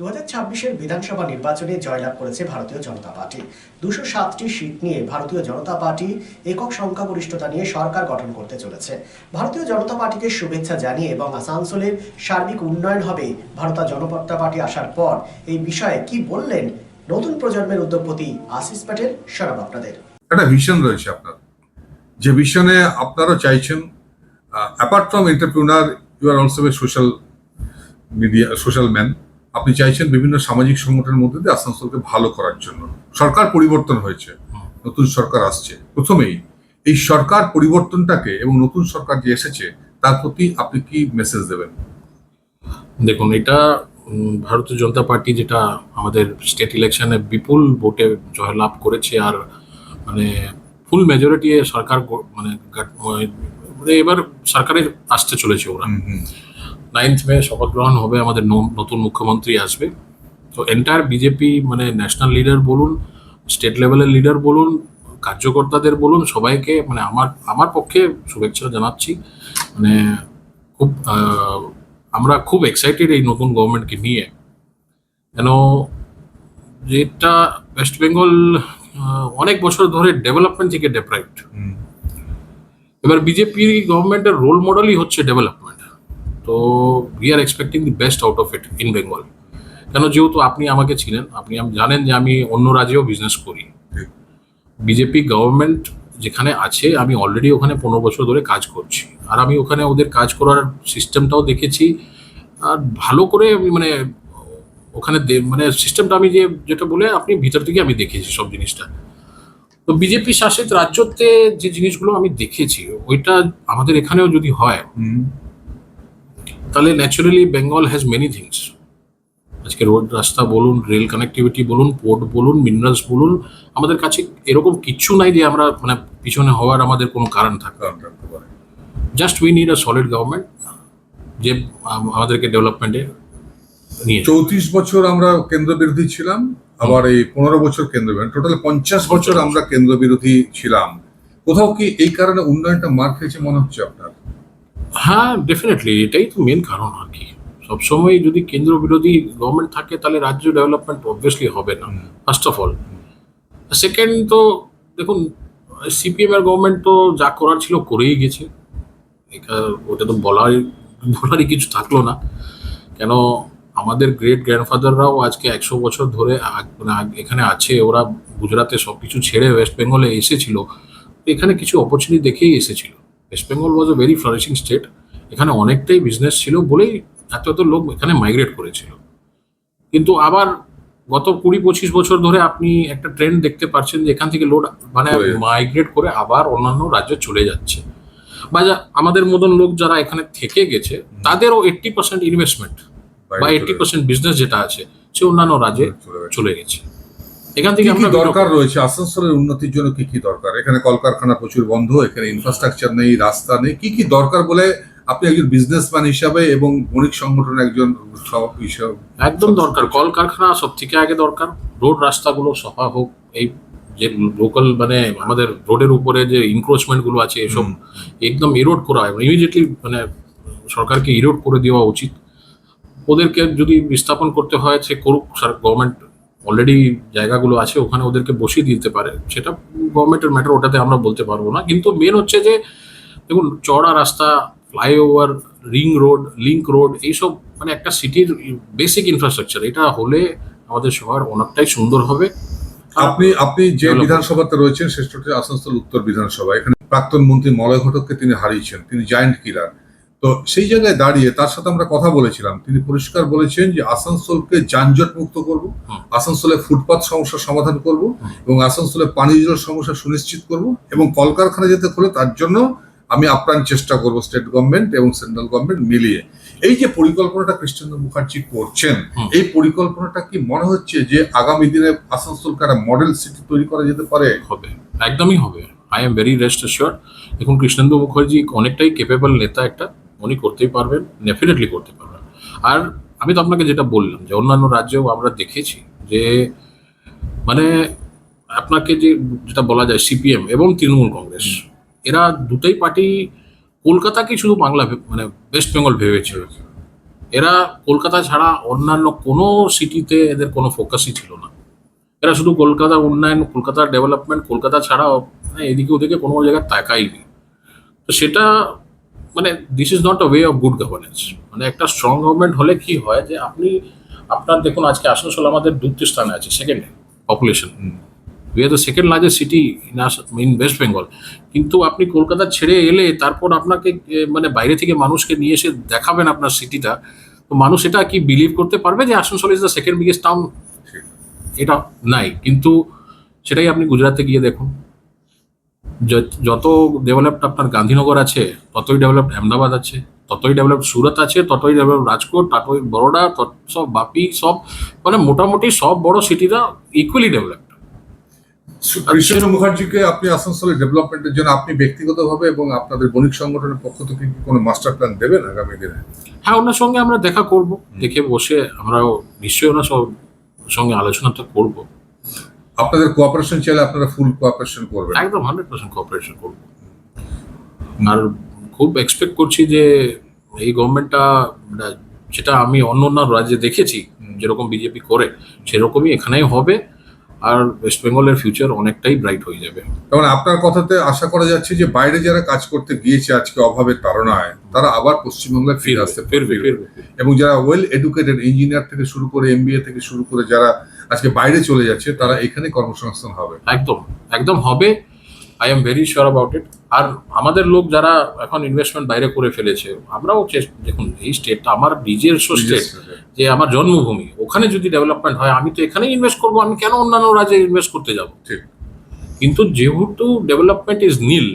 2026-এর বিধানসভা নির্বাচনে জয়লাভ করেছে ভারতীয় জনতা পার্টি। 207টি সিট নিয়ে ভারতীয় জনতা পার্টি একক সংখ্যাগরিষ্ঠতা নিয়ে সরকার গঠন করতে চলেছে। ভারতীয় জনতা পার্টিকে শুভেচ্ছা জানিয়ে এবং আসানসোলের সার্বিক উন্নয়ন হবে ভারতীয় জনতা পার্টি আসার পর এই বিষয়ে কি বললেন নতুন প্রজন্মের উদ্যোগপতি আশিস প্যাটেল। শোনাব আপনাদের। একটা ভিশন রয়েছে আপনার, যে ভিশনে আপনারা চাইছেন apart from entrepreneur you are also a social man. আপনি চাইছেন বিভিন্ন সামাজিক সংগঠনের মধ্যে দিয়ে আসানসোলকে ভালো করার জন্য। সরকার পরিবর্তন হয়েছে, নতুন সরকার আসছে। প্রথমেই এই সরকার পরিবর্তনটাকে এবং নতুন সরকার যে এসেছে তার প্রতি আপনি কি মেসেজ দেবেন? দেখুন, এটা ভারতীয় জনতা পার্টি যেটা আমাদের স্টেট ইলেকশনে বিপুল ভোটে জয়লাভ করেছে, আর মানে ফুল মেজরিটি সরকার মানে এবার সরকারে আসতে চলেছে। ওরা 9th মে শপথ গ্রহণ হবে, আমাদের নতুন মুখ্যমন্ত্রী আসবে। তো এন্টায়ার বিজেপি মানে ন্যাশনাল লিডার বলুন, স্টেট লেভেলের লিডার বলুন, কার্যকর্তাদের বলুন, সবাইকে মানে আমার পক্ষে শুভেচ্ছা জানাচ্ছি। মানে খুব আমরা খুব এক্সাইটেড এই নতুন গভর্নমেন্টকে নিয়ে, কেন যেটা ওয়েস্ট বেঙ্গল অনেক বছর ধরে ডেভেলপমেন্ট থেকে ডেপ্রাইভড। এবার বিজেপি গভর্নমেন্টের রোল মডেলই হচ্ছে ডেভেলপমেন্ট। তো we are expecting the best out of it in Bengal. কেন, যেহেতু আপনি আমাকে চিনেন, আপনি জানেন যে আমি অন্য রাজ্যেও বিজনেস করি। বিজেপি গভর্নমেন্ট যেখানে আছে আমি অলরেডি ওখানে 15 বছর ধরে কাজ করছি, আর আমি ওখানে ওদের কাজ করার সিস্টেমটাও দেখেছি। আর ভালো করে আমি মানে ওখানে মানে সিস্টেমটা আমি যেটা বলে আপনি ভিতর থেকে আমি দেখেছি সব জিনিসটা। তো বিজেপি শাসিত রাজ্যতে যে জিনিসগুলো আমি দেখেছি ওইটা আমাদের এখানেও যদি হয় তাহলে naturally Bengal has many things. আজকে রোড রাস্তা বলুন, রেল কানেক্টিভিটি বলুন, পোর্ট বলুন, মিনারেলস বলুন, আমাদের কাছে এরকম কিচ্ছু নাই যে আমরা মানে পিছনে হওয়ার আমাদের কোনো কারণ থাকতে পারে। Just we need a solid government যে আমাদেরকে ডেভেলপমেন্টে নিয়ে। 34 বছর আমরা কেন্দ্র বিরোধী ছিলাম, আবার এই 15 বছর কেন্দ্র বিরোধী, টোটাল 50 বছর আমরা কেন্দ্র বিরোধী ছিলাম। কোথাও কি এই কারণে উন্নয়নটা মার খেয়েছে মনে হচ্ছে আপনার? হ্যাঁ, ডেফিনেটলি এটাই তো মেন কারণ আর কি। সবসময় যদি কেন্দ্র বিরোধী গভর্নমেন্ট থাকে তাহলে রাজ্য ডেভেলপমেন্ট অবভিয়াসলি হবে না, ফার্স্ট অফ অল। সেকেন্ড, তো দেখুন সিপিএম এর গভর্নমেন্ট তো যা করার ছিল করেই গেছে, ওটা তো বলারই কিছু থাকলো না। কেন, আমাদের গ্রেট গ্র্যান্ডফাদাররাও আজকে 100 বছর ধরে এখানে আছে। ওরা গুজরাটে সবকিছু ছেড়ে ওয়েস্ট বেঙ্গলে এসেছিল, এখানে কিছু অপরচুনিটি দেখেই এসেছিল। West Bengal was a very flourishing state, এখানে অনেকটাই বিজনেস ছিল বলেই এত লোক এখানে মাইগ্রেট করেছিল। কিন্তু আবার গত 20-25 বছর ধরে আপনি একটা ট্রেন্ড দেখতে পাচ্ছেন যে এখান থেকে লোক মানে মাইগ্রেট করে আবার অন্যান্য রাজ্যে চলে যাচ্ছে। বা আমাদের মতন লোক যারা এখানে থেকে গেছে তাদেরও 80% ইনভেস্টমেন্ট বা 80% বিজনেস যেটা আছে সে অন্যান্য রাজ্যে চলে গেছে। এখান থেকে আমরা দরকার রয়েছে আসানসোলের উন্নতির জন্য কি দরকার? এখানে কলকারখানা প্রচুর বন্ধ, এখানে ইনফ্রাস্ট্রাকচার নেই, রাস্তা নেই। কি দরকার বলে আপনি একজন বিজনেসম্যান হিসাবে এবং বণিক সংগঠনের একজন একদম দরকার কলকারখানা সব থেকে আগে দরকার। রোড রাস্তাগুলো সফা হোক, এই যে লোকাল মানে আমাদের রোডের উপরে যে ইনক্রোচমেন্ট গুলো আছে এসব একদম ইরোড করা হয়, ইমিডিয়েটলি মানে সরকারকে ইরোড করে দেওয়া উচিত। ওদেরকে যদি বিস্থাপন করতে হয় সে করুক, গভর্নমেন্ট অলরেডি জায়গাগুলো আছে ওখানে ওদেরকে বসিয়ে দিতে পারে, সেটা গভর্নমেন্টের ম্যাটার, ওটাতে আমরা বলতে পারবো না। কিন্তু মেন হচ্ছে যে দেখুন চওড়া রাস্তা, flyover, ring road, link road, এইসব মানে একটা সিটির বেসিক ইনফ্রাস্ট্রাকচার, এটা হলে আমাদের শহর অনেকটাই সুন্দর হবে। আপনি যে বিধানসভাতে রয়েছেন সেটা হচ্ছে আসানসোল উত্তর বিধানসভা। এখানে প্রাক্তন মন্ত্রী মলয় ঘটককে তিনি হারিয়েছেন, তিনি জায়ান্ট কিলার। তো সেই জায়গায় দাঁড়িয়ে তার সাথে আমরা কথা বলেছিলাম, তিনি পরিষ্কার বলেছেন যে আসানসোলকে যানজট মুক্ত করব, আসানসোলে ফুটপাত সমস্যার সমাধান করব এবং আসানসোলে পানীয় জল সমস্যা সুনিশ্চিত করব এবং কলকারখানা যেতে হলে তার জন্য আমি আপ্রাণ চেষ্টা করব, স্টেট গভর্নমেন্ট এবং সেন্ট্রাল গভর্নমেন্ট মিলিয়ে। এই যে পরিকল্পনাটা কৃষ্ণেন্দু মুখার্জি করছেন, এই পরিকল্পনাটা কি মনে হচ্ছে যে আগামী দিনে আসানসোলকে একটা মডেল সিটি তৈরি করা যেতে পারে? হবে, একদমই হবে। I am very rest assured. এখন কৃষ্ণেন্দু মুখার্জি অনেকটাই কেপেবল নেতা, একটা উনি করতেই পারবেন, ডেফিনেটলি করতে পারবেন। আর আমি তো আপনাকে যেটা বললাম যে অন্যান্য রাজ্যেও আমরা দেখেছি যে মানে আপনাকে যেটা বলা যায় সিপিএম এবং তৃণমূল কংগ্রেস, এরা দুটাই পার্টি কলকাতাকে শুধু বাংলা মানে ওয়েস্ট বেঙ্গল ভেবেছে। এরা কলকাতা ছাড়া অন্যান্য কোনো সিটিতে এদের কোনো ফোকাসই ছিল না। এরা শুধু কলকাতার উন্নয়ন, কলকাতার ডেভেলপমেন্ট, কলকাতা ছাড়া এদিকে ওদিকে কোনো জায়গায় তাকাইনি। তো সেটা মানে this is not a way of good governance. মানে একটা স্ট্রং গভর্নমেন্ট হলে কি হয় যে আপনার দেখুন আজকে আসানসোল আমাদের দ্বিতীয় স্থানে আছে, সেকেন্ডে population. We are the second largest city in West Bengal. কিন্তু আপনি কলকাতা ছেড়ে এলে তারপর আপনাকে মানে বাইরে থেকে মানুষকে নিয়ে এসে দেখাবেন আপনার সিটিটা, তো মানুষ এটা কি বিলিভ করতে পারবে যে Asansol is the second biggest town? এটা নাই। কিন্তু সেটাই আপনি গুজরাটে গিয়ে দেখুন, যত ডেভেলপড আপনার গান্ধীনগর আছে, ততই ডেভেলপড আহমেদাবাদ আছে, ততই ডেভেলপড সুরত আছে, ততই ডেভেলপড রাজকোট, ততই বরোডা, সব বাপি, সব মানে মোটামুটি সব বড় সিটিরা ইকুয়ালি ডেভেলপড। কৃষ্ণ মুখার্জিকে আপনি আসানসোলের ডেভেলপমেন্টের জন্য আপনি ব্যক্তিগতভাবে এবং আপনাদের বণিক সংগঠনের পক্ষ থেকে কি কোনো মাস্টার প্ল্যান দেবেন আগামী দিনে? হ্যাঁ, ওনার সঙ্গে আমরা দেখা করব, দেখে বসে আমরাও নিশ্চয়ই ওনার সঙ্গে আলোচনাটা করব। আপনাদের কোঅপারেশন চাইলে আপনারা ফুল কোঅপারেশন করবেন? একদম 100% কোঅপারেশন করব। আর খুব এক্সপেক্ট করছি যে এই গভর্নমেন্টটা, যেটা আমি অন্য রাজ্যে দেখেছি যেরকম বিজেপি করে, সেরকমই এখানেই হবে। আর ওয়েস্ট বেঙ্গলের ফিউচার অনেকটাই ব্রাইট হয়ে যাবে। কারণ আপনার কথাতে আশা করা যাচ্ছে যে বাইরে যারা কাজ করতে গিয়েছে আজকে অভাবের তাড়নায়, তারা আবার পশ্চিমবাংলায় ফিরে আসতে ফিরবে। এবং যারা ওয়েল এডুকেটেড ইঞ্জিনিয়ার থেকে শুরু করে MBA থেকে শুরু করে যারা আজকে বাইরে চলে যাচ্ছে, তারা এখানে কর্মসংস্থান হবে। একদম হবে। I am very sure about it. আর আমাদের লোক যারা এখন ইনভেস্টমেন্ট বাইরে করে ফেলেছে, আমরাও দেখুন এই স্টেটটা আমার নিজস্ব স্টেট, যে আমার জন্মভূমি, ওখানে যদি ডেভেলপমেন্ট হয় আমি তো এখানেই ইনভেস্ট করবো, আমি কেন অন্যান্য রাজ্যে ইনভেস্ট করতে যাব? ঠিক। কিন্তু যেহেতু ডেভেলপমেন্ট ইজ নীল,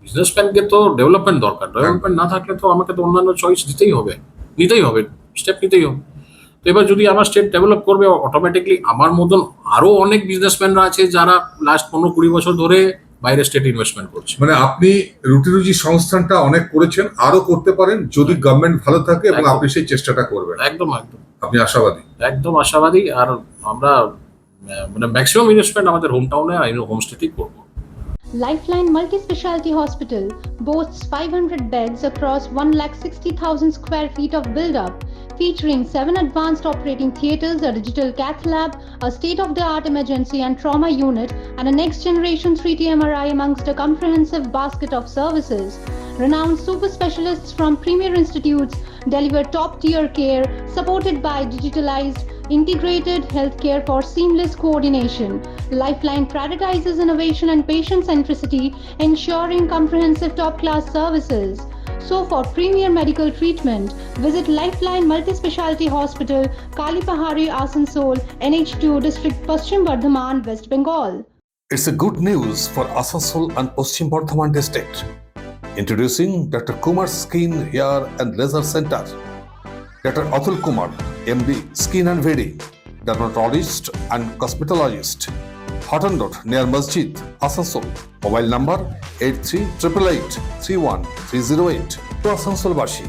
বিজনেসম্যানকে তো ডেভেলপমেন্ট দরকার। ডেভেলপমেন্ট না থাকলে তো আমাকে তো অন্যান্য চয়েস নিতেই হবে, স্টেপ নিতেই হবে। তো এবার যদি আমার স্টেট ডেভেলপ করবে, অটোমেটিকলি আমার মতন আরো অনেক বিজনেসম্যানরা আছে যারা লাস্ট 15-20 বছর ধরে বাইরে স্টেট ইনভেস্টমেন্ট করছে। মানে আপনি রুটি সংস্থানটা অনেক করেছেন, আরো করতে পারেন যদি গভর্নমেন্ট ভালো থাকে এবং আপনি সেই চেষ্টাটা করবেন। একদম আপনি আশাবাদী? একদম আশাবাদী। আর আমরা মানে ম্যাক্সিমাম ইনভেস্টমেন্ট আমাদের হোম টাউনে হোমস্টেতেই করবো। Lifeline Multi-Specialty Hospital boasts 500 beds across 160,000 square feet of build-up, featuring 7 advanced operating theatres, a digital cath lab, a state-of-the-art emergency and trauma unit, and a next-generation 3D MRI amongst a comprehensive basket of services. Renowned super specialists from premier institutes deliver top-tier care, supported by digitalized integrated healthcare for seamless coordination. Lifeline prioritizes innovation and patient centricity, ensuring comprehensive top-class services. So for premier medical treatment, visit Lifeline Multi-Specialty Hospital, Kalipahari, Asansol, NH2 District, Paschim Bardhaman, West Bengal. It's a good news for Asansol and Paschim Bardhaman district. Introducing Dr. Kumar Skin Hair and Laser Center. Dr. Atul Kumar, MD, Skin and Wedding, dermatologist and cosmetologist. Hotton Road near Masjid, Asansol. Mobile number 8388831308. তো আসানসোলবাসী,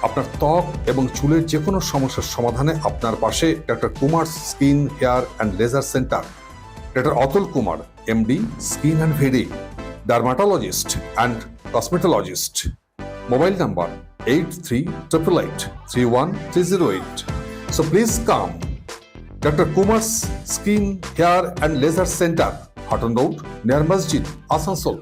আপনার ত্বক এবং চুলের যে কোনো সমস্যার সমাধানে আপনার পাশে doctor Kumar skin hair and laser centre. Doctor Atul Kumar, MD, Skin and Wedding, dermatologist and cosmetologist. Mobile number 8388831308. So please come. Dr. Kumar's Skin, Hair and Laser Center, Hotton Road near Masjid, Asansol.